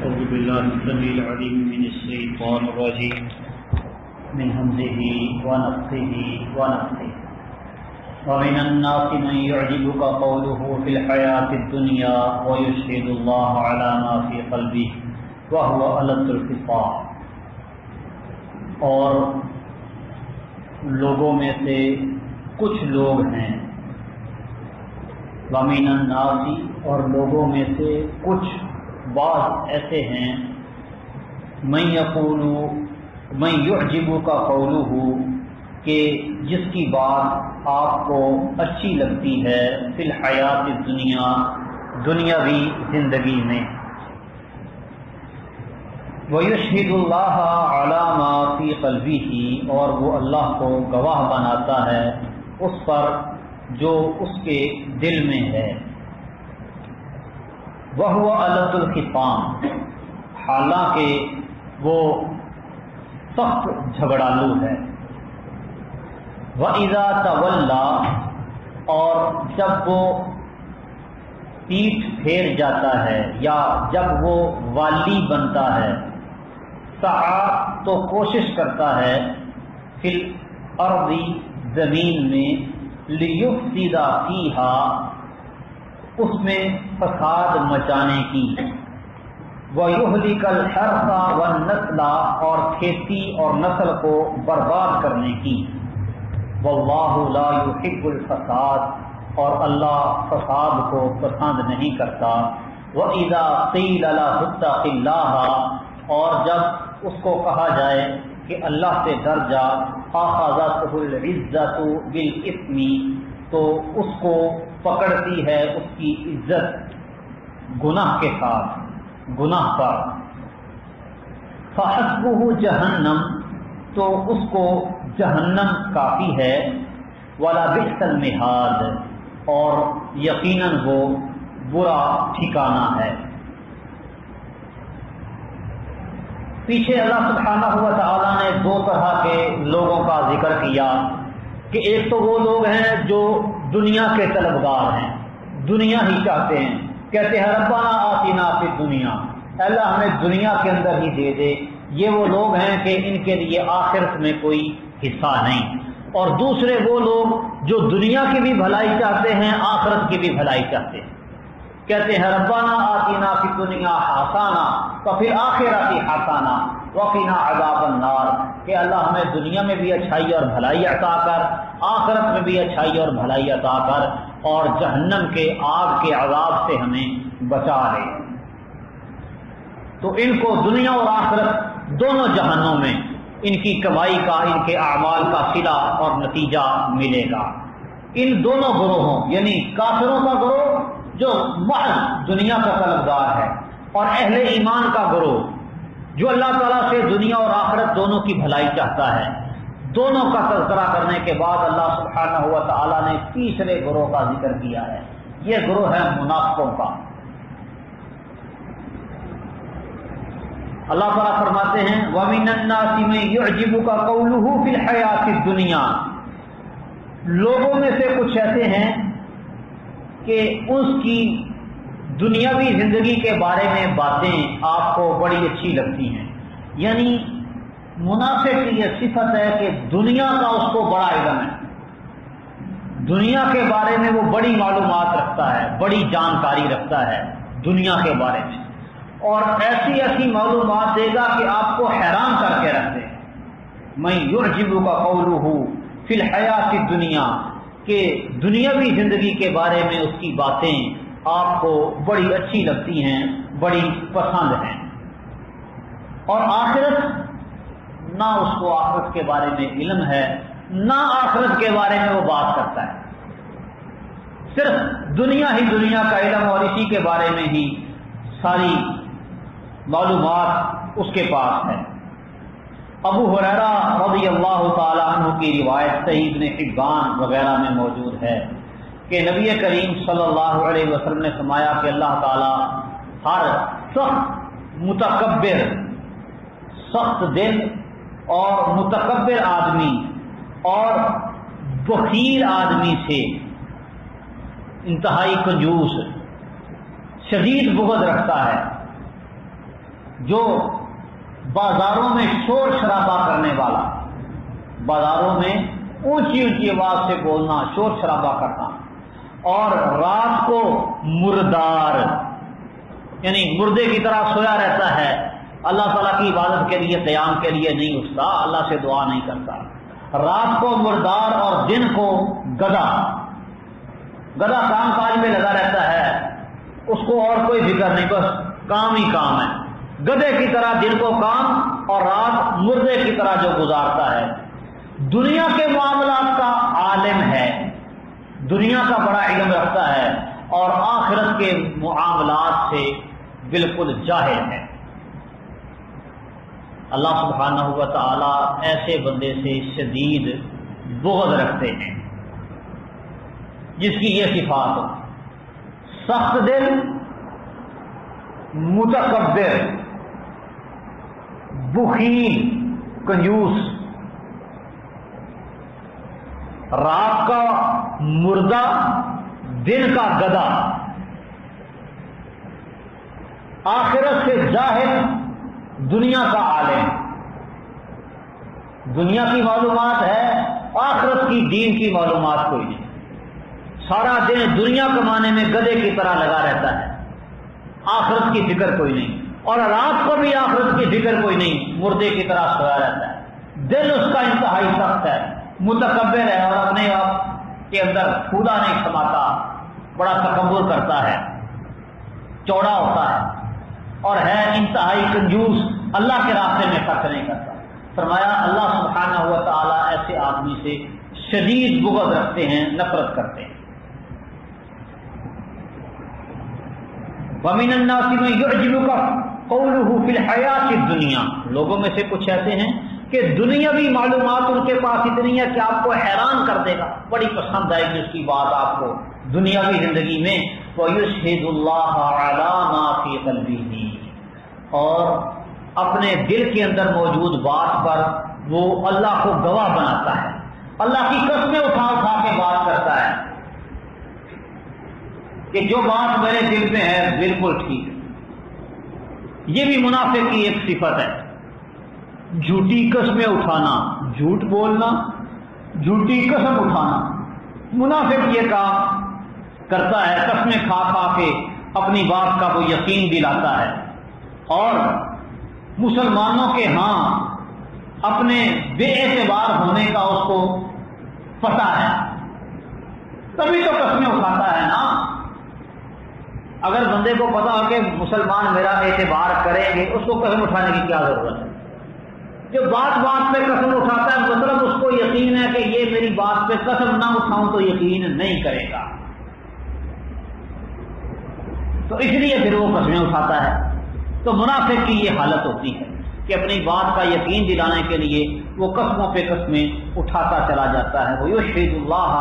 أعوذ بالله السميع العليم من الشيطان الرجيم من همزه ونفخه ونفثه ومن الناس من يعجبك قوله في الحياة الدنيا ويشهد الله على ما في قلبه وهو ألد الخصام. اور لوگوں میں سے کچھ لوگ ہیں، وَمِنَ النَّاسِ اور لوگوں میں سے کچھ بعض ایسے ہیں، مَن يَقُولُ مَن يُعْجِبُكَ قَوْلُهُ کہ جس کی بات آپ کو اچھی لگتی ہے فی الحیات الدنیا دنیاوی زندگی میں، وَيُشْهِدُ اللَّهَ عَلَى مَا فِي قَلْبِهِ اور وہ اللہ کو گواہ بناتا ہے اس پر جو اس کے دل میں ہے، وَهُوَ أَلَدُّ الْخِصَامِ حالانکہ وہ سخت جھگڑالو ہے، وَإِذَا تَوَلَّى اور جب وہ پیٹھ پھیر جاتا ہے یا جب وہ والی بنتا ہے، سعی تو کوشش کرتا ہے فی الارض زمین میں، لیفسد فیہا اس میں فساد مچانے کی، ویہلک الحرث والنسل اور کھیتی اور نسل کو برباد کرنے کی، واللہ لا یحب الفساد اور اللہ فساد کو پسند نہیں کرتا، وَإِذَا قِيلَ لَهُ اتَّقِ اللَّهَ اور جب اس کو کہا جائے کہ اللہ سے ڈر جا، أَخَذَتْهُ الْعِزَّةُ بِالْإِثْمِ تو اس کو پکڑتی ہے اس کی عزت گناہ کے ساتھ، گناہ پر، فَحَسْبُهُ جَهَنَّمْ تو اس کو جہنم کافی ہے، وَلَبِئْسَ الْمِہَادُ اور یقیناً وہ برا ٹھکانہ ہے۔ پیچھے اللہ سبحانہ و تعالیٰ نے دو طرح کے لوگوں کا ذکر کیا کہ ایک تو وہ لوگ ہیں جو دنیا کے طلبگار ہیں، دنیا ہی چاہتے ہیں، کہتے ہیں ربنا آتنا فی الدنیا، اللہ ہمیں دنیا کے اندر ہی دے دے، یہ وہ لوگ ہیں کہ ان کے لیے آخرت میں کوئی حصہ نہیں۔ اور دوسرے وہ لوگ جو دنیا کی بھی بھلائی چاہتے ہیں، آخرت کی بھی بھلائی چاہتے ہیں، کہتے ہیں ربنا آتنا فی الدنیا حسنہ وفی الآخرۃ حسنہ وقنا عذاب النار کہ اللہ ہمیں دنیا میں بھی اچھائی اور بھلائی عطا کر، آخرت میں بھی اچھائی اور بھلائی عطا کر، اور جہنم کے آگ کے عذاب سے ہمیں بچا لے۔ تو ان کو دنیا اور آخرت دونوں جہانوں میں ان کی کمائی کا، ان کے اعمال کا صلہ اور نتیجہ ملے گا۔ ان دونوں گروہوں یعنی کافروں کا گروہ جو محض دنیا کا طلبگار ہے، اور اہل ایمان کا گروہ جو اللہ تعالیٰ سے دنیا اور آخرت دونوں کی بھلائی چاہتا ہے، دونوں کا تذکرہ کرنے کے بعد اللہ سبحانہ و تعالیٰ نے تیسرے گروہ کا ذکر کیا ہے، یہ گروہ ہے منافقوں کا۔ اللہ تعالیٰ فرماتے ہیں وَمِنَ النَّاسِ مَن يُعْجِبُكَ قَوْلُهُ فِي الْحَيَاةِ الدُّنْيَا لوگوں میں سے کچھ ایسے ہیں کہ اس کی دنیاوی زندگی کے بارے میں باتیں آپ کو بڑی اچھی لگتی ہیں، یعنی منافق کی یہ صفت ہے کہ دنیا کا اس کو بڑا علم ہے، دنیا کے بارے میں وہ بڑی معلومات رکھتا ہے، بڑی جانکاری رکھتا ہے دنیا کے بارے میں، اور ایسی ایسی معلومات دے گا کہ آپ کو حیران کر کے رکھ دے۔ مَن يُعْجِبُكَ قَوْلُهُ فِي الْحَيَاةِ الدُّنْيَا کہ دنیاوی زندگی کے بارے میں اس کی باتیں آپ کو بڑی اچھی لگتی ہیں، بڑی پسند ہیں، اور آخرت نہ اس کو آخرت کے بارے میں علم ہے، نہ آخرت کے بارے میں وہ بات کرتا ہے، صرف دنیا ہی دنیا کا علم اور اسی کے بارے میں ہی ساری معلومات اس کے پاس ہے۔ ابو ہریرہ رضی اللہ تعالی عنہ کی روایت صحیح ابن حبان وغیرہ میں موجود ہے کہ نبی کریم صلی اللہ علیہ وسلم نے فرمایا کہ اللہ تعالی ہر سخت متکبر، سخت دل اور متکبر آدمی اور بخیل آدمی سے، انتہائی کنجوس، شدید بغض رکھتا ہے، جو بازاروں میں شور شرابہ کرنے والا، بازاروں میں اونچی اونچی آواز سے بولنا، شور شرابہ کرنا، اور رات کو مردار یعنی مردے کی طرح سویا رہتا ہے، اللہ تعالیٰ کی عبادت کے لیے قیام کے لیے نہیں اٹھتا، اللہ سے دعا نہیں کرتا، رات کو مردار اور دن کو گدھا کام کاج میں لگا رہتا ہے، اس کو اور کوئی فکر نہیں، بس کام ہی کام ہے، گدھے کی طرح دن کو کام اور رات مردے کی طرح جو گزارتا ہے، دنیا کے معاملات کا عالم ہے، دنیا کا بڑا علم رکھتا ہے، اور آخرت کے معاملات سے بالکل جاہل ہے۔ اللہ سبحانہ و تعالی ایسے بندے سے شدید بغض رکھتے ہیں جس کی یہ صفات ہو، سخت دل، متکبر، بخیل، کنجوس، رات کا مردہ، دن کا گدھا، آخرت سے جاہل، دنیا کا عالم، دنیا کی معلومات ہے، آخرت کی دین کی معلومات کوئی نہیں، سارا دن دنیا کمانے میں گدھے کی طرح لگا رہتا ہے، آخرت کی فکر کوئی نہیں، اور رات کو بھی آخرت کی فکر کوئی نہیں، مردے کی طرح سویا رہتا ہے، دل اس کا انتہائی سخت ہے، متکبر ہے، اور اپنے آپ کے اندر پھولا نہیں سماتا، بڑا تکبر کرتا ہے، چوڑا ہوتا ہے، اور ہے انتہائی کنجوس، اللہ کے راستے میں خرچ نہیں کرتا۔ فرمایا اللہ سبحانہ و تعالی ایسے آدمی سے شدید بغض رکھتے ہیں، نفرت کرتے ہیں۔ وَمِنَ النَّاسِ مَن يُعْجِبُكَ قَوْلُهُ فِي الْحَيَاةِ الدُّنْيَا، لوگوں میں سے کچھ ایسے ہیں کہ دنیاوی معلومات ان کے پاس اتنی ہے کہ آپ کو حیران کر دے گا، بڑی پسند آئے گی اس کی بات آپ کو دنیاوی زندگی میں، وَيُشْهِدُ اللَّهَ عَلَى مَا فِي قَلْبِهِ، اور اپنے دل کے اندر موجود بات پر وہ اللہ کو گواہ بناتا ہے، اللہ کی قسمیں اٹھا اٹھا کے بات کرتا ہے کہ جو بات میرے دل میں ہے بالکل ٹھیک ہے۔ یہ بھی منافق کی ایک صفت ہے، جھوٹی قسمیں اٹھانا، جھوٹ بولنا، جھوٹی قسم اٹھانا، منافق یہ کام کرتا ہے، قسمیں کھا کھا کے اپنی بات کا وہ یقین دلاتا ہے، اور مسلمانوں کے ہاں اپنے بے اعتبار ہونے کا اس کو پتہ ہے، تبھی تو قسمیں اٹھاتا ہے نا۔ اگر بندے کو پتا ہو کہ مسلمان میرا اعتبار کریں گے، اس کو قسم اٹھانے کی کیا ضرورت ہے؟ جو بات بات پہ قسم اٹھاتا ہے، مطلب اس کو یقین ہے کہ یہ میری بات پہ قسم نہ اٹھاؤں تو یقین نہیں کرے گا، تو اس لیے پھر وہ قسمیں اٹھاتا ہے۔ تو منافق کی یہ حالت ہوتی ہے کہ اپنی بات کا یقین دلانے کے لیے وہ قسموں پہ قسمیں اٹھاتا چلا جاتا ہے، وہ یشہد اللہ،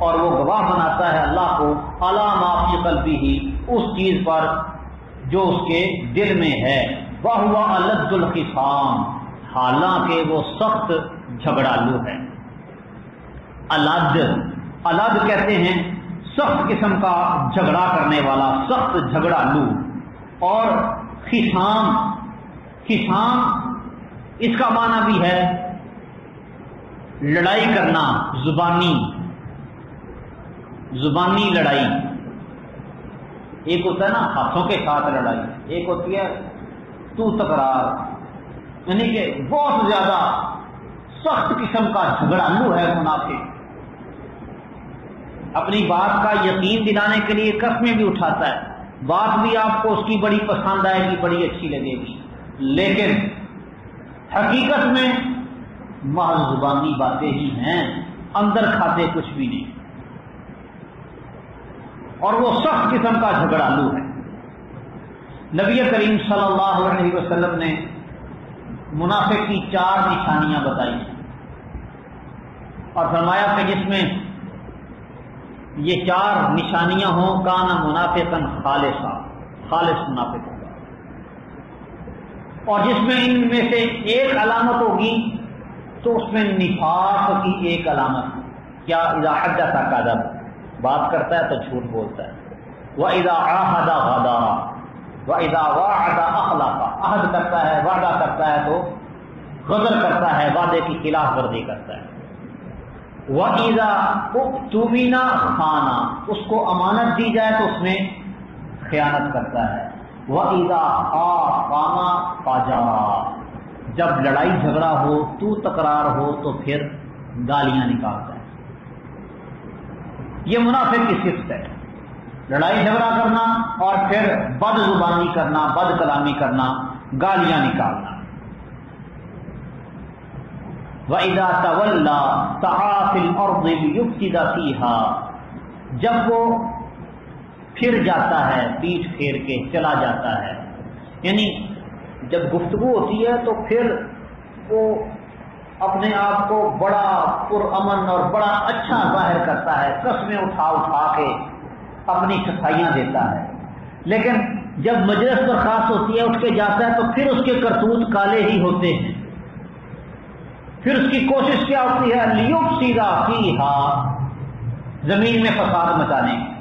اور وہ گواہ بناتا ہے اللہ کو، علی ما فی قلبہ، اس چیز پر جو اس کے دل میں ہے، وَهُوَ أَلَدُّ الْخِصَامِ، حالانکہ وہ سخت جھگڑالو ہے۔ الد کہتے ہیں سخت قسم کا جھگڑا کرنے والا، سخت جھگڑالو، اور خصام اس کا معنی بھی ہے لڑائی کرنا، زبانی لڑائی، ایک ہوتا ہے نا ہاتھوں کے ساتھ لڑائی، ایک ہوتی ہے تو تکرار، یعنی کہ بہت زیادہ سخت قسم کا جھگڑالو ہے منافق، اپنی بات کا یقین دلانے کے لیے قسمیں بھی اٹھاتا ہے، بات بھی آپ کو اس کی بڑی پسند آئے گی، بڑی اچھی لگے گی، لیکن حقیقت میں محض زبانی باتیں ہی ہیں، اندر کھاتے کچھ بھی نہیں، اور وہ سخت قسم کا جھگڑالو ہے۔ نبی کریم صلی اللہ علیہ وسلم نے منافق کی 4 نشانیاں بتائی اور فرمایا کہ جس میں یہ 4 نشانیاں ہوں، کان منافقاً خالص منافق ہوگا، اور جس میں ان میں سے ایک علامت ہوگی تو اس میں نفاق کی ایک علامت، کیا اذا حدث کذب، بات کرتا ہے تو جھوٹ بولتا ہے، وَإِذَا عَاهَدَ غَدَرَ، وَإِذَا وَعَدَ أَخْلَفَ، عہد کرتا ہے، وعدہ کرتا ہے تو غدر کرتا ہے، وعدے کی خلاف ورزی کرتا ہے۔ وَإِذَا اؤْتُمِنَ خَانَ، اس کو امانت دی جائے تو اس میں خیانت کرتا ہے۔ وَإِذَا خَاصَمَ فَجَرَ، جب لڑائی جھگڑا ہو، تو تکرار ہو تو پھر گالیاں نکالتا ہے۔ یہ منافق کی صفت ہے، لڑائی جھگڑا کرنا اور پھر بد زبانی کرنا، بد کلامی کرنا، گالیاں نکالنا۔ وَإِذَا تَوَلَّى سَعَىٰ فِي الْأَرْضِ لِيُفْسِدَ فِيهَا، جب وہ پھر جاتا ہے، پیٹھ پھیر کے چلا جاتا ہے، یعنی جب گفتگو ہوتی ہے تو پھر وہ اپنے آپ کو بڑا پرامن اور بڑا اچھا ظاہر کرتا ہے، قسمیں اٹھا اٹھا کے اپنی صفائیاں دیتا ہے، لیکن جب مجلس برخاست ہوتی ہے، اٹھ کے جاتا ہے تو پھر اس کے کرتوت کالے ہی ہوتے ہیں۔ پھر اس کی کوشش کیا ہوتی ہے؟ لیفسد فیہا، زمین میں فساد مچانے کی،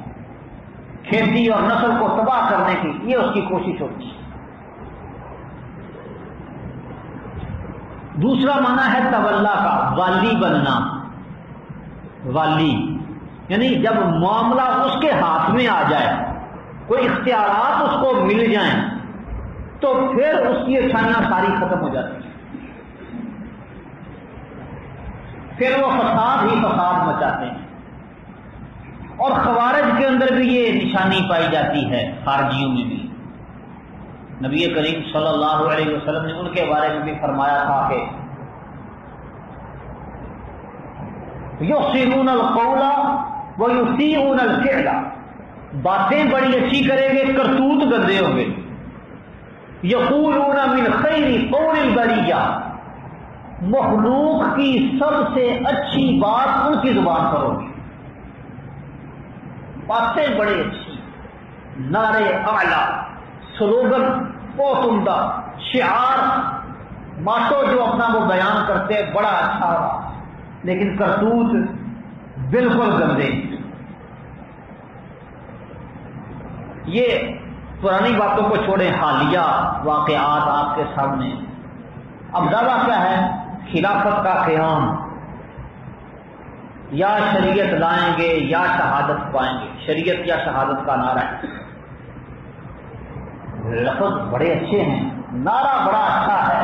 کھیتی اور نسل کو تباہ کرنے کی، یہ اس کی کوشش ہوتی ہے۔ دوسرا معنی ہے تولا کا، والی بننا، والی یعنی جب معاملہ اس کے ہاتھ میں آ جائے، کوئی اختیارات اس کو مل جائیں تو پھر اس کی اچھائیاں ساری ختم ہو جاتی ہیں، پھر وہ فساد ہی فساد مچاتے ہیں۔ اور خوارج کے اندر بھی یہ نشانی پائی جاتی ہے، خارجیوں میں بھی۔ نبی کریم صلی اللہ علیہ وسلم نے ان کے بارے میں بھی فرمایا تھا کہ یحسنون القول ویسیئون الفعل، باتیں بڑی اچھی کریں گے، کرتوت گندے ہوں گے۔ یقولون من خیر قول البریہ، مخلوق کی سب سے اچھی بات ان کی زبان پر ہوگی، باتیں بڑی اچھی، نعرے اعلیٰ، سلوگن بہت عمدہ، شعار ماسٹو جو اپنا وہ بیان کرتے بڑا اچھا ہوا، لیکن کرتوت بالکل گندے۔ یہ پرانی باتوں کو چھوڑیں، حالیہ واقعات آپ کے سامنے۔ اب دعویٰ کیا ہے؟ خلافت کا قیام، یا شریعت لائیں گے یا شہادت پائیں گے، شریعت یا شہادت کا نعرہ ہے۔ لفظ بڑے اچھے ہیں، نعرہ بڑا اچھا ہے،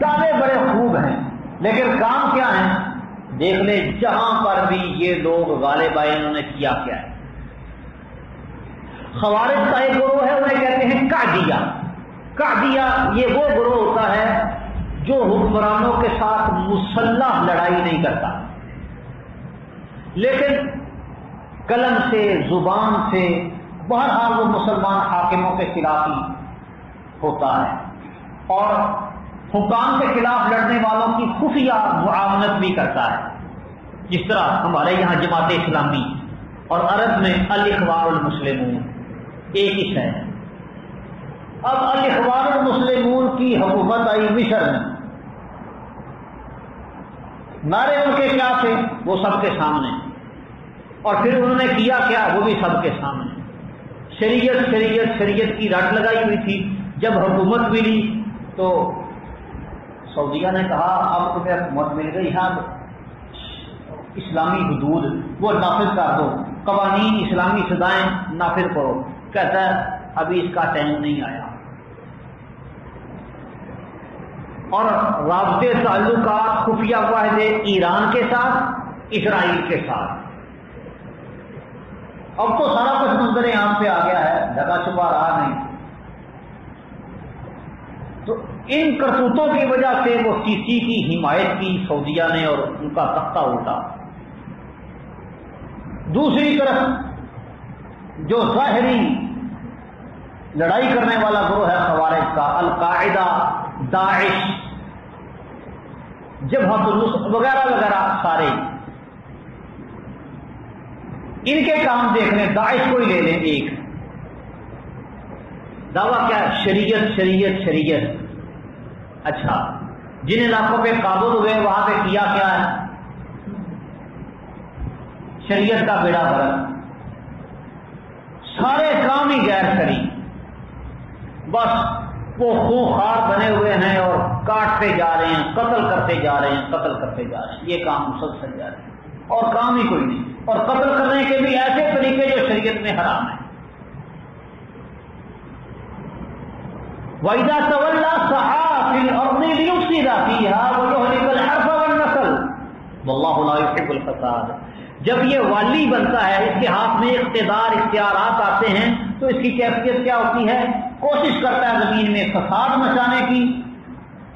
دعوے بڑے خوب ہیں، لیکن کام کیا ہے؟ دیکھ لیں جہاں پر بھی یہ لوگ غالب آئے انہوں نے کیا کیا ہے۔ خوارج کا ایک گروہ ہے، انہیں کہتے ہیں قعدیہ۔ قعدیہ یہ وہ گروہ ہوتا ہے جو حکمرانوں کے ساتھ مسلح لڑائی نہیں کرتا، لیکن قلم سے، زبان سے، بہرحال وہ مسلمان حاکموں کے خلاف ہی ہوتا ہے، اور حکام کے خلاف لڑنے والوں کی خفیہ معاونت بھی کرتا ہے، جس طرح ہمارے یہاں جماعت اسلامی اور عرب میں الاخوان المسلمون ایک ہی ہے۔ اب الاخوان المسلمون کی حکومت آئی مصر میں، نعرے ان کے کیا تھے؟ وہ سب کے سامنے، اور پھر انہوں نے کیا کیا؟ وہ بھی سب کے سامنے۔ شریعت شریعت شریعت کی رٹ لگائی ہوئی تھی۔ جب حکومت ملی تو سعودیہ نے کہا اب تمہیں حکومت مل گئی ہے، اسلامی حدود وہ نافذ کر دو، قوانین اسلامی سزائیں نافذ کرو۔ کہتا ہے ابھی اس کا ٹائم نہیں آیا، اور رابطے تعلقات خفیہ معاہدے ایران کے ساتھ، اسرائیل کے ساتھ۔ اب تو سارا کچھ منظر عام پہ آ گیا ہے، ڈھکا چھپا رہا نہیں۔ تو ان کرتوتوں کی وجہ سے وہ سیسی کی حمایت کی سعودیہ نے اور ان کا تختہ الٹا۔ دوسری طرف جو ظاہری لڑائی کرنے والا گروہ ہے خوارج کا، القاعدہ، داعش، جبہت النصرہ وغیرہ وغیرہ، سارے ان کے کام دیکھ لیں۔ داعش کو ہی لے لیں، ایک دعویٰ کیا ہے؟ شریعت شریعت شریعت۔ اچھا، جن علاقوں پہ قابض ہوئے وہاں پہ کیا کیا ہے؟ شریعت کا بیڑا غرق، سارے کام ہی غیر شرعی۔ بس وہ خونخوار بنے ہوئے ہیں اور کاٹتے جا رہے ہیں، قتل کرتے جا رہے ہیں، قتل کرتے جا رہے ہیں، یہ کام مسلسل جا رہے ہیں اور کام ہی کوئی نہیں، اور قتل کرنے کے بھی ایسے طریقے جو شریعت میں حرام ہیں۔ وَإِذَا تَوَلَّى سَعَىٰ فِي الْأَرْضِ لِيُفْسِدَ فِيهَا وَيُهْلِكَ الْحَرْثَ وَالنَّسْلَ وَاللَّهُ لَا يُحِبُّ الْفَسَادَ۔ جب یہ والی بنتا ہے، اس کے ہاتھ میں اقتدار اختیارات آتے ہیں، تو اس کی کیفیت کیا ہوتی ہے؟ کوشش کرتا ہے زمین میں فساد مچانے کی،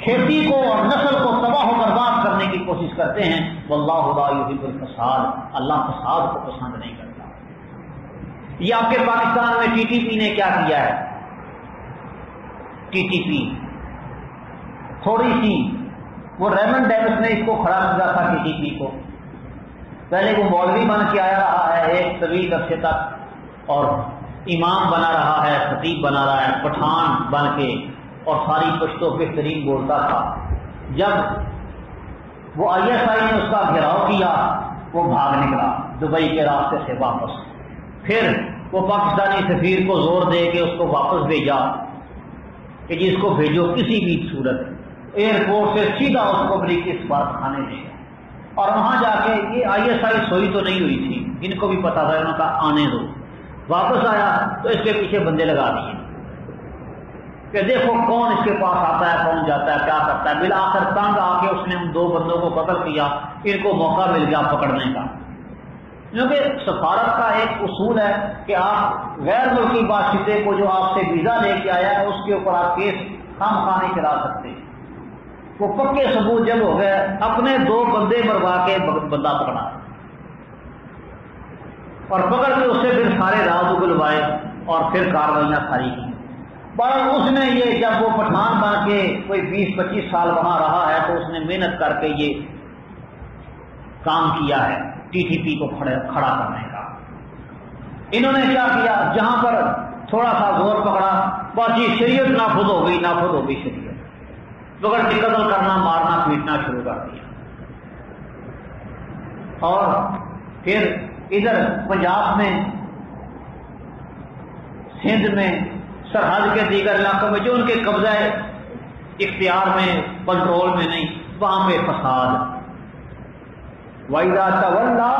کھیتی کو اور نسل کو تباہ و برباد کرنے کی کوشش کرتے ہیں۔ واللہ لا یحب الفساد، اللہ فساد کو پسند نہیں کرتا۔ یہ آپ کے پاکستان میں ٹی ٹی پی نے کیا کیا ہے؟ ٹی ٹی پی تھوڑی سی، وہ ریمنڈ ڈیوس نے اس کو کھڑا کیا تھا ٹی ٹی پی کو۔ پہلے وہ مولوی بن کے آیا رہا ہے ایک طویل عرصے تک، اور امام بنا رہا ہے، خطیب بنا رہا ہے، پٹھان بن کے، اور ساری پشتو بہترین بولتا تھا۔ جب وہ آئی ایس آئی نے اس کا گھیراؤ کیا، وہ بھاگ نکلا دبئی کے راستے سے واپس۔ پھر وہ پاکستانی سفیر کو زور دے کے اس کو واپس بھیجا کہ جس کو بھیجو کسی بھی صورت، ایئرپورٹ سے سیدھا اس کو امریکی سفارت خانے لے گئے، اور وہاں جا کے یہ آئی ایس آئی سوئی تو نہیں ہوئی تھی، جن کو بھی پتا تھا انہوں نے کہا آنے دو۔ واپس آیا تو اس کے پیچھے بندے لگا دیے کہ دیکھو کون اس کے پاس آتا ہے، کون جاتا ہے، کیا کرتا ہے۔ بالآخر تنگ آ کے اس نے ان دو بندوں کو قتل کیا، ان کو موقع مل گیا پکڑنے کا۔ کیونکہ سفارت کا ایک اصول ہے کہ آپ غیر ملکی باشندے کو جو آپ سے ویزا لے کے آیا ہے، اس کے اوپر آپ کیس خام خواہ نہیں چلا سکتے۔ وہ پکے ثبوت جب ہو گئے، اپنے دو بندے مروا کے بندہ پکڑا، اور پکڑ کے اس سے پھر سارے راز اگلوائے اور پھر کاروائیاں ساری کی۔ پر اس نے یہ جب وہ پٹھان بن کے کوئی 20-25 سال وہاں رہا ہے، تو اس نے محنت کر کے یہ کام کیا ہے ٹی ٹی پی کو کھڑا کرنے کا۔ انہوں نے کیا کیا؟ جہاں پر تھوڑا سا زور پکڑا، بس یہ شریعت نافذ ہو گئی شریعت، پکڑ کے قتل کرنا، مارنا پیٹنا شروع کر دیا۔ اور پھر ادھر پنجاب میں، سندھ میں، سرحد کے دیگر علاقوں میں جو ان کے قبضہ اختیار میں، کنٹرول میں نہیں، وہاں پہ فساد۔ وَإِذَا تَوَلَّى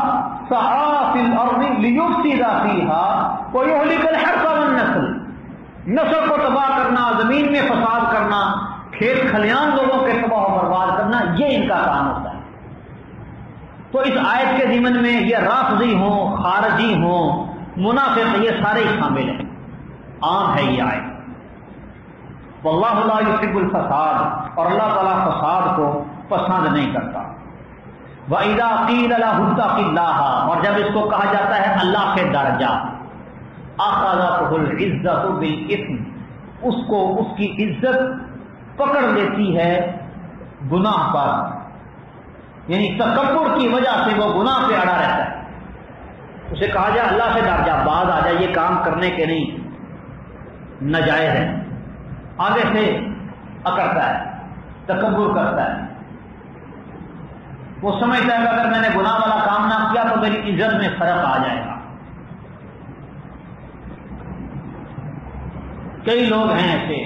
سَعَىٰ فِي الْأَرْضِ لِيُفْسِدَ فِيهَا وَيُهْلِكَ الْحَرْثَ وَالنَّسْلَ، نسل کو تباہ کرنا، زمین میں فساد کرنا، کھیت کھلیان لوگوں کے تباہ و برباد کرنا، یہ ان کا کام ہوتا ہے۔ تو اس آیت کے ضمن میں یہ رافضی ہوں، خارجی ہوں، منافق، یہ سارے شامل ہیں، عام ہے یہ آیت۔ واللہ لا یحب الفساد، اور اللہ تعالیٰ فساد کو پسند نہیں کرتا۔ وَإِذَا قِيلَ لَهُ اتَّقِ اللَّهَ، اور جب اس کو کہا جاتا ہے اللہ سے ڈر جا، أَخَذَتْهُ الْعِزَّةُ بِالْإِثْمِ، اس کو اس کی عزت پکڑ لیتی ہے گناہ پر، یعنی تکبر کی وجہ سے وہ گناہ پہ اڑا رہتا ہے۔ اسے کہا جائے اللہ سے ڈر جا، باز آ جائے، یہ کام کرنے کے نہیں، ناجائز ہے، آگے سے اکڑتا ہے، تکبر کرتا ہے۔ وہ سمجھتا ہے کہ اگر میں نے گناہ والا کام نہ کیا تو میری عزت میں فرق آ جائے گا۔ کئی لوگ ہیں ایسے،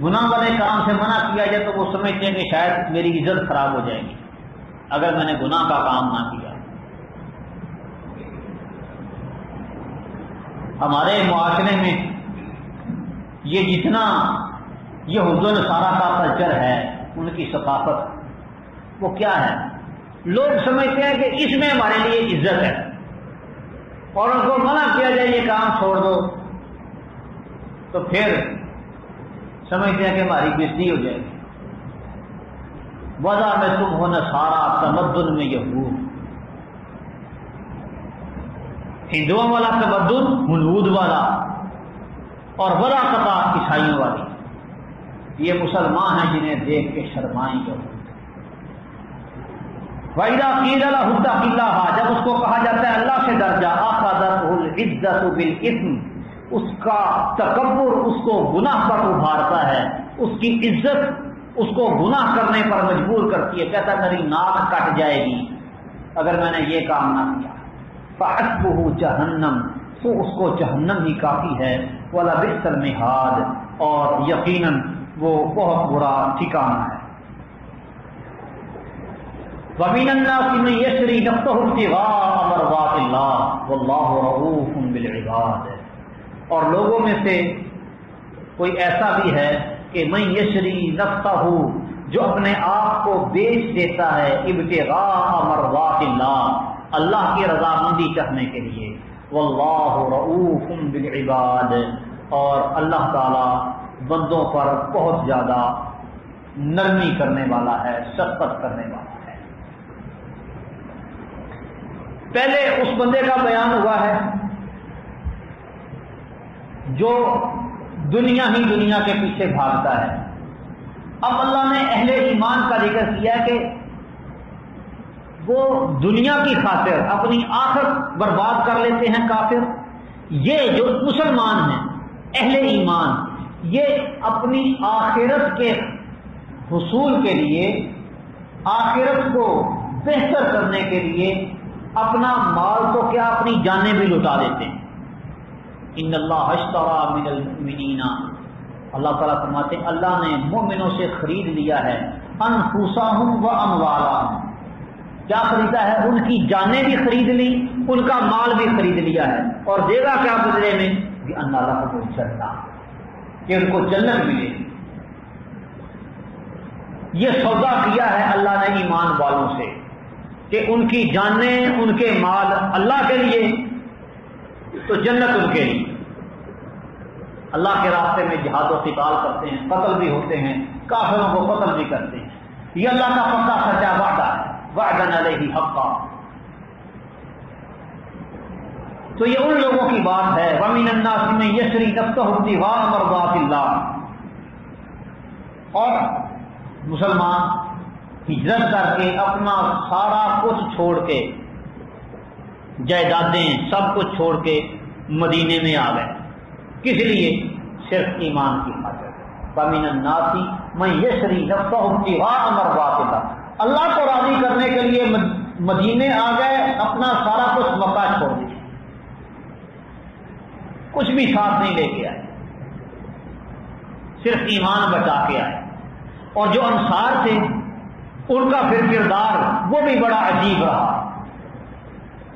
گناہ والے کام سے منع کیا جائے تو وہ سمجھتے ہیں کہ شاید میری عزت خراب ہو جائے گی اگر میں نے گناہ کا کام نہ کیا۔ ہمارے معاشرے میں یہ جتنا یہود و نصارہ کا کلچر ہے، ان کی ثقافت، وہ کیا ہے؟ لوگ سمجھتے ہیں کہ اس میں ہمارے لیے عزت ہے، اور ان کو منع کیا جائے یہ کام چھوڑ دو تو پھر سمجھتے ہیں کہ ہماری بےزتی ہو جائے گی۔ وضع میں تم ہو نصارہ، تمدن میں یہود، ہندوؤں والا تمدن ہنود والا، اور وضع قطع عیسائیوں والی، یہ مسلمان ہیں جنہیں دیکھ کے شرمائیں گے۔ وَإِذَا قِيلَ لَهُ اتَّقِ اللَّهَ، جب اس کو کہا جاتا ہے اللہ سے ڈر جا، أَخَذَتْهُ الْعِزَّةُ بِالْإِثْمِ، اس کا تکبر اس کو گناہ پر ابھارتا ہے، اس کی عزت اس کو گناہ کرنے پر مجبور کرتی ہے، کہتا ہے میری ناک کٹ جائے گی اگر میں نے یہ کام نہ کیا۔ فَحَسْبُهُ جہنم، تو اس کو جہنم ہی کافی ہے، وَلَبِئْسَ الْمِہَادُ، اور یقیناً وہ بہت برا ٹھکانہ ہے۔ وَمِنَ النَّاسِ مَن يَشْرِي نَفْسَهُ ابْتِغَاءَ مَرْضَاتِ اللَّهِ وَاللَّهُ رَءُوفٌ بِالْعِبَادِ، اور لوگوں میں سے کوئی ایسا بھی ہے کہ من یشری نفسہ، جو اپنے آپ کو بیچ دیتا ہے ابتغاء مرضات اللہ، اللہ کی رضامندی چاہنے کے لیے، واللہ رؤوف بالعباد، اور اللہ تعالی بندوں پر بہت زیادہ نرمی کرنے والا ہے، شفقت کرنے والا ہے۔ پہلے اس بندے کا بیان ہوا ہے جو دنیا ہی دنیا کے پیچھے بھاگتا ہے۔ اب اللہ نے اہل ایمان کا ذکر کیا کہ وہ دنیا کی خاطر اپنی آخرت برباد کر لیتے ہیں کافر۔ یہ جو مسلمان ہیں اہل ایمان، یہ اپنی آخرت کے حصول کے لیے، آخرت کو بہتر کرنے کے لیے اپنا مال تو کیا اپنی جانیں بھی لٹا دیتے ہیں۔ ان اللہ اشتری من المؤمنین، اللہ تعالیٰ فرماتے ہیں اللہ نے مومنوں سے خرید لیا ہے انفسہم و اموالہم، کیا خریدا ہے؟ ان کی جانیں بھی خرید لی، ان کا مال بھی خرید لیا ہے، اور دے گا کیا بدلے میں؟ بِأَنَّ لَهُمُ الْجَنَّةَ، کہ ان کو جنت ملے۔ یہ سودا کیا ہے اللہ نے ایمان والوں سے کہ ان کی جانیں، ان کے مال اللہ کے لیے تو جنت ان کے لیے۔ اللہ کے راستے میں جہاد و قتال کرتے ہیں، قتل بھی ہوتے ہیں، کافروں کو قتل بھی کرتے ہیں، یہ اللہ کا پکا سچا وعدہ ہے، وعدن علیہ حقا۔ تو یہ ان لوگوں کی بات ہے وَمِنَ النَّاسِ مَن يَشْرِي نَفْسَهُ ابْتِغَاءَ مَرْضَاتِ اللَّهِ، اور مسلمان ہجرت کر کے اپنا سارا کچھ چھوڑ کے، جائیدادیں سب کچھ چھوڑ کے مدینے میں آ گئے، کس لیے؟ صرف ایمان کی خاطر۔ وَمِنَ النَّاسِ مَن يَشْرِي نَفْسَهُ ابْتِغَاءَ مَرْضَاتِ اللَّهِ، اللہ کو راضی کرنے کے لیے مدینے آ گئے، اپنا سارا کچھ مکہ چھوڑ دیا، کچھ بھی ساتھ نہیں لے کے آئے، صرف ایمان بچا کے آئے۔ اور جو انصار تھے ان کا پھر کردار وہ بھی بڑا عجیب رہا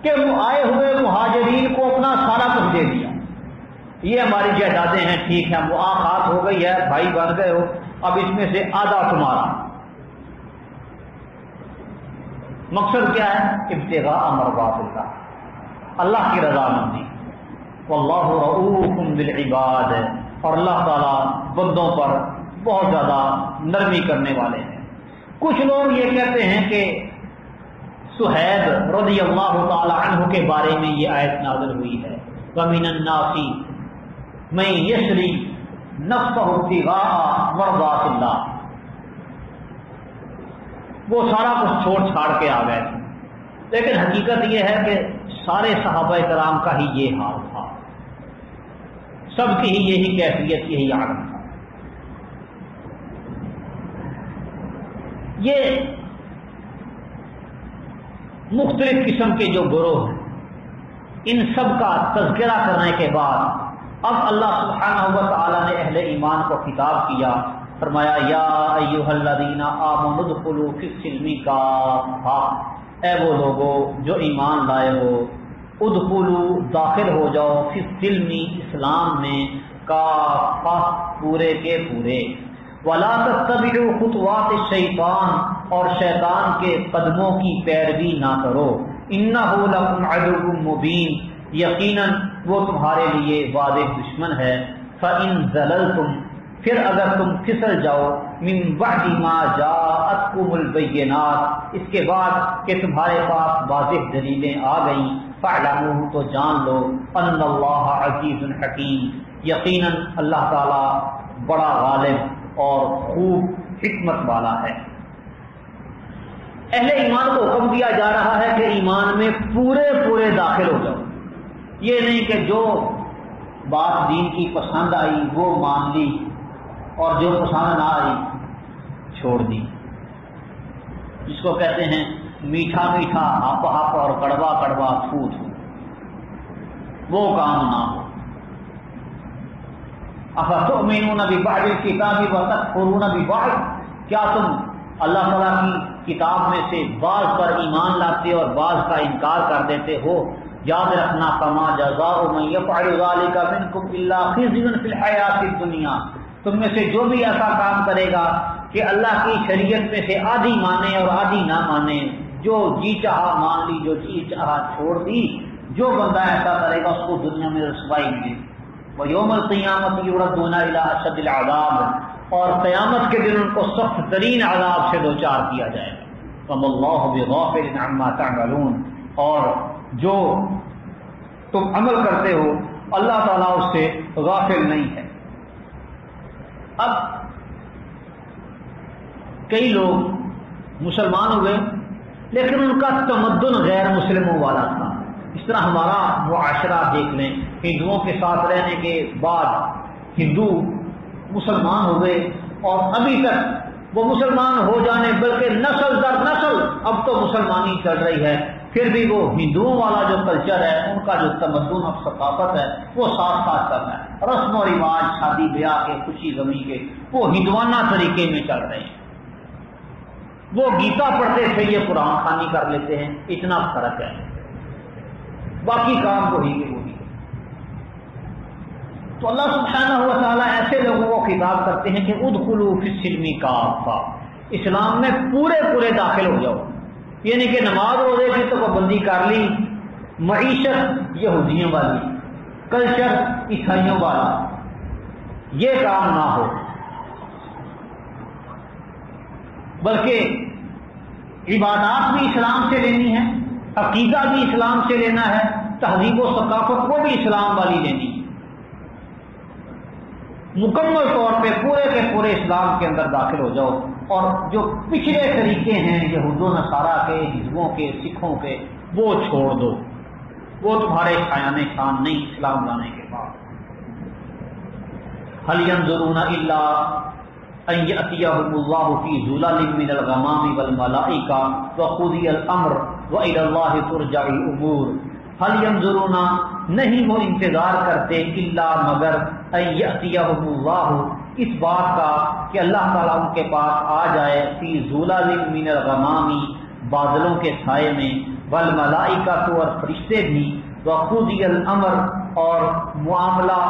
کہ وہ آئے ہوئے مہاجرین کو اپنا سارا کچھ دے دیا، یہ ہماری جائیدادیں ہیں، ٹھیک ہے مواخات ہو گئی ہے، بھائی بن گئے ہو، اب اس میں سے آدھا تمہارا۔ مقصد کیا ہے؟ ابتغاء مرضات اللہ، اللہ کی رضامندی۔ واللہ رؤوف بالعباد، اور اللہ تعالی بندوں پر بہت زیادہ نرمی کرنے والے ہیں۔ کچھ لوگ یہ کہتے ہیں کہ صہیب رضی اللہ تعالی عنہ کے بارے میں یہ آیت نازل ہوئی ہے، وَمِنَ النَّاسِ مَن يَشْرِي نَفْسَهُ ابْتِغَاءَ مَرْضَاتِ اللَّهِ، وہ سارا کچھ چھوڑ چھاڑ کے آ گئے تھے، لیکن حقیقت یہ ہے کہ سارے صحابہ کرام کا ہی یہ حال تھا، سب کی ہی یہی کیفیت، یہی عالم تھا۔ یہ مختلف قسم کے جو گروہ ہیں، ان سب کا تذکرہ کرنے کے بعد اب اللہ سبحانہ و تعالی نے اہل ایمان کو خطاب کیا، فرمایا یا ایھا الذین آمنوا ادخلوا فی السلم کافہ، اے وہ لوگو جو ایمان لائے ہو، ادخلوا داخل ہو جاؤ، فی السلم اسلام میں، کافہ پورے کے پورے، وَلَا تَتَّبِعُوا خُطُوَاتِ الشَّيْطَانِ، اور شیطان کے قدموں کی پیروی نہ کرو، إِنَّهُ لَكُمْ عَدُوٌّ مُّبِينٌ، یقیناً وہ تمہارے لیے واضح دشمن ہے، فَإِن زَلَلْتُمْ، پھر اگر تم پھسل جاؤ، مِن بَعْدِ مَا جَاءَتْكُمُ الْبَيِّنَاتُ، اس کے بعد کہ تمہارے پاس واضح دلیلیں آ گئیں، فَاعْلَمُوا، تو جان لو، أَنَّ اللَّهَ عَزِيزٌ حَكِيمٌ، یقیناً اللہ تعالی بڑا غالب اور خوب حکمت والا ہے۔ اہل ایمان کو حکم دیا جا رہا ہے کہ ایمان میں پورے پورے داخل ہو جاؤ، یہ نہیں کہ جو بات دین کی پسند آئی وہ مان لی اور جو پسند نہ آئی چھوڑ دی، جس کو کہتے ہیں میٹھا میٹھا ہپ ہپ اور کڑوا کڑوا تھو تھو۔ وہ کام نہ ہو۔ افتؤمنون ببعض الکتاب وتکفرون ببعض، کیا تم اللہ تعالیٰ کی کتاب میں سے بعض پر ایمان لاتے اور بعض کا انکار کر دیتے ہو؟ یاد رکھنا، فما جزاء من یفعل ذلک منکم الا خزی فی الحیاۃ الدنیا، تم میں سے جو بھی ایسا کام کرے گا کہ اللہ کی شریعت میں سے آدھی مانے اور آدھی نہ مانے، جو جی چاہا مان لی، جو جی چاہا چھوڑ دی، جو بندہ ایسا کرے گا اس کو دنیا میں رسوائی ملے۔ وَيَوْمَ الْقِيَامَةِ يُرَدُّونَ إِلَىٰ أَشَدِّ الْعَذَابِ، اور قیامت کے دن ان کو سخت ترین عذاب سے دوچار کیا جائے گا۔ وَمَا اللَّهُ بِغَافِلٍ عَمَّا تَعْمَلُونَ، اور جو تم عمل کرتے ہو اللہ تعالیٰ اس سے غافل نہیں ہے۔ اب کئی لوگ مسلمان ہوئے لیکن ان کا تمدن غیر مسلموں والا تھا۔ اس طرح ہمارا معاشرہ دیکھ لیں، ہندوؤں کے ساتھ رہنے کے بعد ہندو مسلمان ہوئے اور ابھی تک وہ مسلمان ہو جانے، بلکہ نسل در نسل اب تو مسلمانی چل رہی ہے، پھر بھی وہ ہندوؤں والا جو کلچر ہے، ان کا جو تمدن اور ثقافت ہے وہ ساتھ ساتھ چل رہا ہے۔ رسم و رواج، شادی بیاہ کے، خوشی غمی کے، وہ ہندوانہ طریقے میں چل رہے ہیں۔ وہ گیتا پڑھتے تھے، یہ قرآن خوانی کر لیتے ہیں، اتنا فرق ہے، باقی کام وہی کے وہی۔ تو اللہ سبحانہ و تعالیٰ ایسے لوگوں کو خطاب کرتے ہیں کہ ادخلوا فی السلم کافہ، اسلام میں پورے داخل ہو جاؤ، یعنی کہ نماز روزے کی تو پابندی کر لی، معیشت یہودیوں والی، کلچر عیسائیوں والا، یہ کام نہ ہو، بلکہ عبادات بھی اسلام سے لینی ہے، عقیدہ بھی اسلام سے لینا ہے، تہذیب و ثقافت کو بھی اسلام والی لینی ہے، مکمل طور پہ پورے کے پورے اسلام کے اندر داخل ہو جاؤ، اور جو پچھلے طریقے ہیں یہود و نصارہ کے، حزبوں کے، سکھوں کے، وہ چھوڑ دو، وہ تمہارے شایان شان نہیں اسلام لانے کے بعد۔ هل ينظرون الا ان يأتيهم الله في ظلال من الغمام والملائكة وقضي الامر وإلى الله ترجع الامور۔ هل ينظرون، نہیں وہ انتظار کرتے، الا مگر ان يأتيهم الله، اس بات کا کہ اللہ تعالیٰ ان کے پاس آ جائے، فی ظلال من الغمام، بادلوں کے سائے میں، والملائکۃ، اور فرشتے بھی، وقضی الامر، اور معاملہ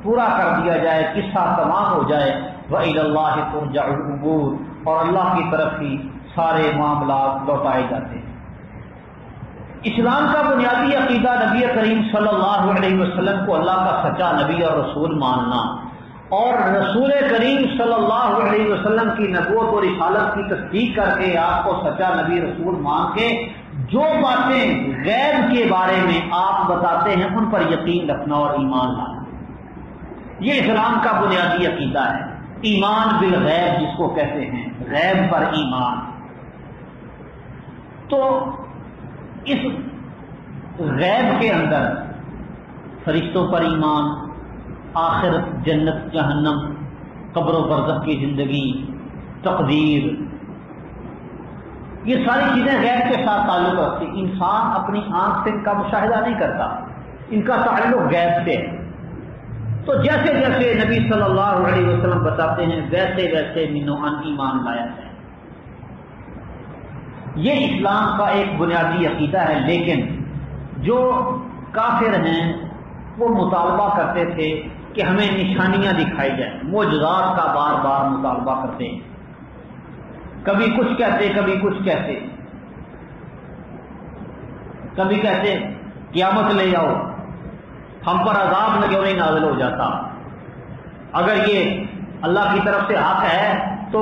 پورا کر دیا جائے، قصہ تمام ہو جائے، وإلی اللہ ترجع الامور، اور اللہ کی طرف ہی سارے معاملات لوٹائے جاتے ہیں۔ اسلام کا بنیادی عقیدہ نبی کریم صلی اللہ علیہ وسلم کو اللہ کا سچا نبی اور رسول ماننا، اور رسول کریم صلی اللہ علیہ وسلم کی نبوت اور رسالت کی تصدیق کر کے آپ کو سچا نبی رسول مان کے جو باتیں غیب کے بارے میں آپ بتاتے ہیں ان پر یقین رکھنا اور ایمان لانا، یہ اسلام کا بنیادی عقیدہ ہے۔ ایمان بالغیب جس کو کہتے ہیں، غیب پر ایمان۔ تو اس غیب کے اندر فرشتوں پر ایمان، آخرت، جنت، جہنم، قبر و برزخ کی زندگی، تقدیر، یہ ساری چیزیں غیب کے ساتھ تعلق رکھتی۔ انسان اپنی آنکھ سے ان کا مشاہدہ نہیں کرتا، ان کا تعلق غیب سے ہے۔ تو جیسے جیسے نبی صلی اللہ علیہ وسلم بتاتے ہیں ویسے ویسے من و عن ایمان لایا جائے، یہ اسلام کا ایک بنیادی عقیدہ ہے۔ لیکن جو کافر ہیں وہ مطالبہ کرتے تھے کہ ہمیں نشانیاں دکھائی جائیں، معجزات کا بار بار مطالبہ کرتے ہیں، کبھی کچھ کہتے کبھی کچھ کہتے، کبھی کہتے قیامت لے آؤ، ہم پر عذاب نہ کیوں نہیں نازل ہو جاتا، اگر یہ اللہ کی طرف سے حق ہے تو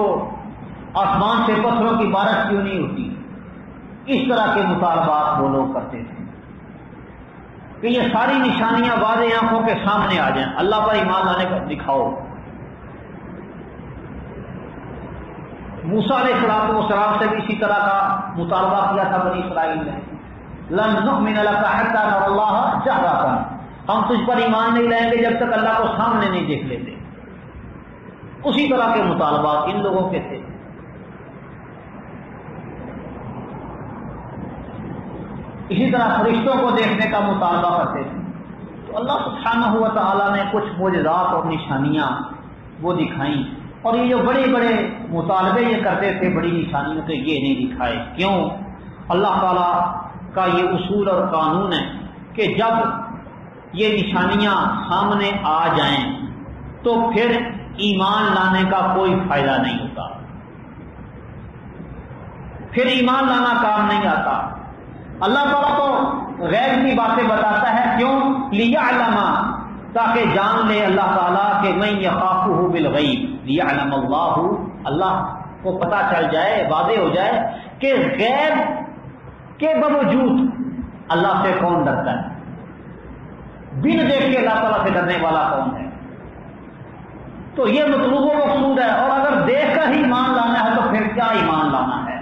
آسمان سے پتھروں کی بارش کیوں نہیں ہوتی۔ اس طرح کے مطالبات وہ لوگ کرتے تھے کہ یہ ساری نشانیاں واضح آنکھوں کے سامنے آ جائیں، اللہ پر ایمان لانے کا دکھاؤ۔ موسیٰ علیہ السلام سے بھی اسی طرح کا مطالبہ کیا تھا بنی اسرائیل نے، لن نؤمن لک حتی نری اللہ جہرۃ، ہم تجھ پر ایمان نہیں لائیں گے جب تک اللہ کو سامنے نہیں دیکھ لیتے۔ اسی طرح کے مطالبات ان لوگوں کے تھے۔ اسی طرح فرشتوں کو دیکھنے کا مطالبہ کرتے تھے۔ تو اللہ سبحانہ و تعالیٰ نے کچھ معجزات اور نشانیاں وہ دکھائیں، اور یہ جو بڑے بڑے مطالبے یہ کرتے تھے بڑی نشانیوں کے، یہ نہیں دکھائے۔ کیوں؟ اللہ تعالیٰ کا یہ اصول اور قانون ہے کہ جب یہ نشانیاں سامنے آ جائیں تو پھر ایمان لانے کا کوئی فائدہ نہیں ہوتا، پھر ایمان لانا کام نہیں آتا۔ اللہ تعالیٰ تو غیب کی باتیں بتاتا ہے، کیوں؟ لیعلم، تاکہ جان لے اللہ تعالیٰ کہ من یخافہ بالغیب، لیعلم اللہ کو پتہ چل جائے، واضح ہو جائے کہ غیب کے باوجود اللہ سے کون ڈرتا ہے، بن دیکھ کے اللہ تعالیٰ سے ڈرنے والا کون ہے۔ تو یہ مطلوب و مقصود ہے، اور اگر دیکھ کر ہی ایمان لانا ہے تو پھر کیا ایمان لانا ہے؟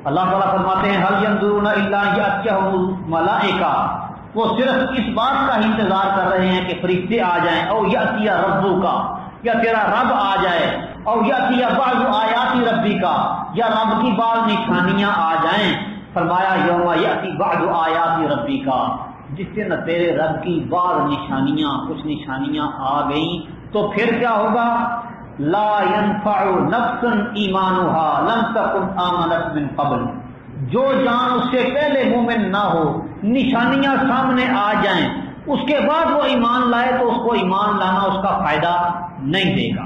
اللہ تعالیٰ فرماتے ہیں هل ينظرون الا ان يأتيهم الملائکہ، وہ صرف اس بات کا ہی انتظار کر رہے ہیں کہ فرشتے آ جائیں، او یأتی ربک، یا تیرا رب آ جائے، او یأتی بعض آیات ربک، یا رب کی بعض نشانیاں آ جائیں۔ فرمایا یوم یأتی بعض آیات ربک، جس دن تیرے رب کی بعض نشانیاں، کچھ نشانیاں آ گئیں تو پھر کیا ہوگا؟ لا ينفع نفسا ایمانها لم تكن آمنت من قبل، جو جان اس سے پہلے مومن نہ ہو، نشانیاں سامنے آ جائیں اس کے بعد وہ ایمان لائے تو اس کو ایمان لانا اس کا فائدہ نہیں دے گا۔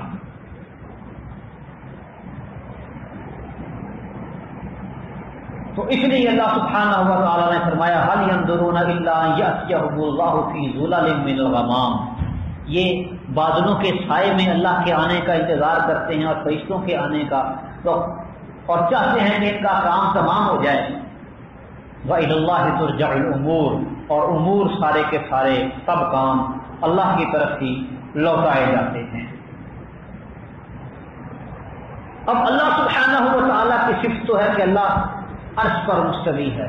تو اس لیے اللہ سبحانہ و تعالیٰ نے فرمایا هل ينظرون الا ان يأتيهم الله في ظلال من الغمام، یہ بادلوں کے سائے میں اللہ کے آنے کا انتظار کرتے ہیں اور فرشتوں کے آنے کا، تو اور چاہتے ہیں کہ ان کا کام تمام ہو جائے۔ وَإِلَى اللَّهِ تُرْجَعُ الْأُمُورُ، اور امور سارے کے سارے سب کام اللہ کی طرف ہی لوٹائے جاتے ہیں۔ اب اللہ سبحانہ و تعالیٰ کی صفت تو ہے کہ اللہ عرش پر مستوی ہے،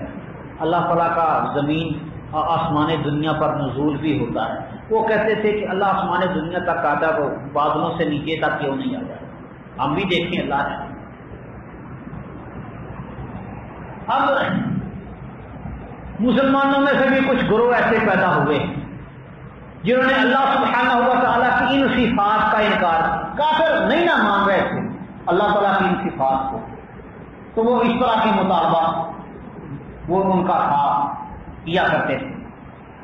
اللہ تعالیٰ کا زمین اور آسمان دنیا پر نزول بھی ہوتا ہے۔ وہ کہتے تھے کہ اللہ آسمان دنیا تک آتا تو بادلوں سے نیچے تک کیوں نہیں آتا؟ ہم بھی دیکھیں اللہ ہے۔ اب مسلمانوں میں سے بھی کچھ گروہ ایسے پیدا ہوئے جنہوں نے اللہ سبحانہ و تعالیٰ کی ان صفات کا انکار، کافر نہیں نہ مان رہے تھے اللہ تعالیٰ کی ان صفات کو، تو وہ اس طرح کے مطالبہ وہ ان کا تھا کیا کرتے تھے۔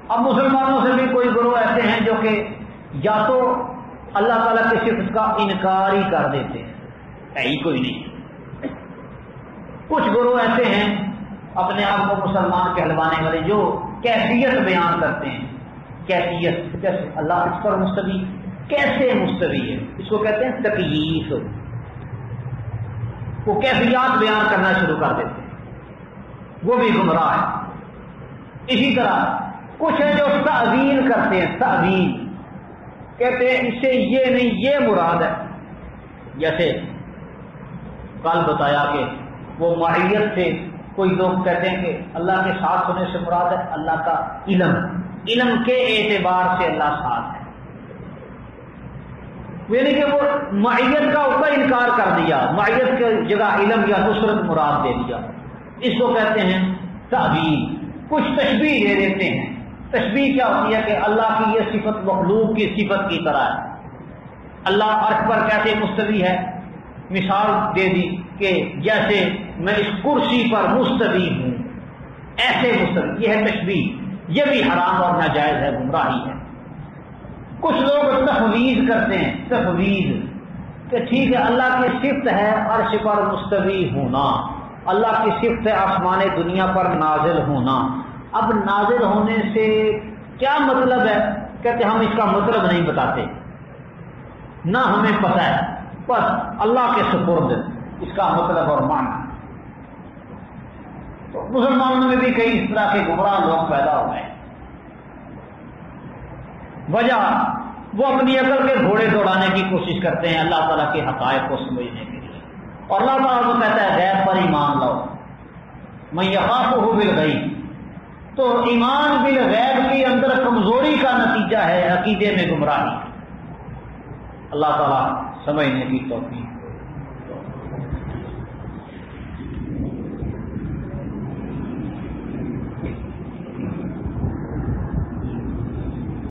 اب مسلمانوں سے بھی کوئی گروہ ایسے ہیں جو کہ یا تو اللہ تعالیٰ کی صفت کا انکار ہی کر دیتے ہیں، ہے ہی کوئی نہیں۔ کچھ گروہ ایسے ہیں اپنے آپ کو مسلمان کہلوانے والے جو کیفیت بیان کرتے ہیں، کیفیت کیسے اللہ اس پر مستوی، کیسے مستوی ہے، اس کو کہتے ہیں تکییف۔ وہ کیفیات بیان کرنا شروع کر دیتے ہیں، وہ بھی گمراہ ہے۔ اسی طرح کچھ ہیں جو تعویل کرتے ہیں، تعویل کہتے ہیں اس سے یہ نہیں یہ مراد ہے، جیسے کل بتایا کہ وہ معیت سے کوئی لوگ کہتے ہیں کہ اللہ کے ساتھ ہونے سے مراد ہے اللہ کا علم، علم کے اعتبار سے اللہ ساتھ ہے، یعنی کہ وہ معیت کا اس کا انکار کر دیا، معیت کی جگہ علم یا نصرت مراد دے دیا، اس کو کہتے ہیں تعویل۔ کچھ تشبیہ دے دیتے ہیں، تشبیہ کیا ہوتی ہے کہ اللہ کی یہ صفت مخلوق کی صفت کی طرح ہے، اللہ عرش پر کیسے مستوی ہے، مثال دے دی کہ جیسے میں اس کرسی پر مستوی ہوں ایسے مستوی، یہ ہے تشبیہ، یہ بھی حرام اور ناجائز ہے، گمراہی ہے۔ کچھ لوگ تفویض کرتے ہیں، تفویض کہ ٹھیک ہے اللہ کی صفت ہے عرش پر مستوی ہونا، اللہ کی صفت ہے آسمان دنیا پر نازل ہونا، اب نازل ہونے سے کیا مطلب ہے؟ کہتے ہم اس کا مطلب نہیں بتاتے، نہ ہمیں پتہ ہے، بس اللہ کے سپرد اس کا مطلب اور معنی۔ تو مسلمانوں میں بھی کئی اس طرح کے گمراہ لوگ پیدا ہو گئے۔ وجہ وہ اپنی عقل کے گھوڑے دوڑانے کی کوشش کرتے ہیں اللہ تعالیٰ کے حقائق کو سمجھنے کے لیے، اور اللہ تعالیٰ کو کہتا ہے غیب پر ایمان لاؤ، من یخافہ بالغیب، تو ایمان بالغیب کے اندر کمزوری کا نتیجہ ہے عقیدے میں گمراہی۔ اللہ تعالیٰ سمجھنے کی توفیق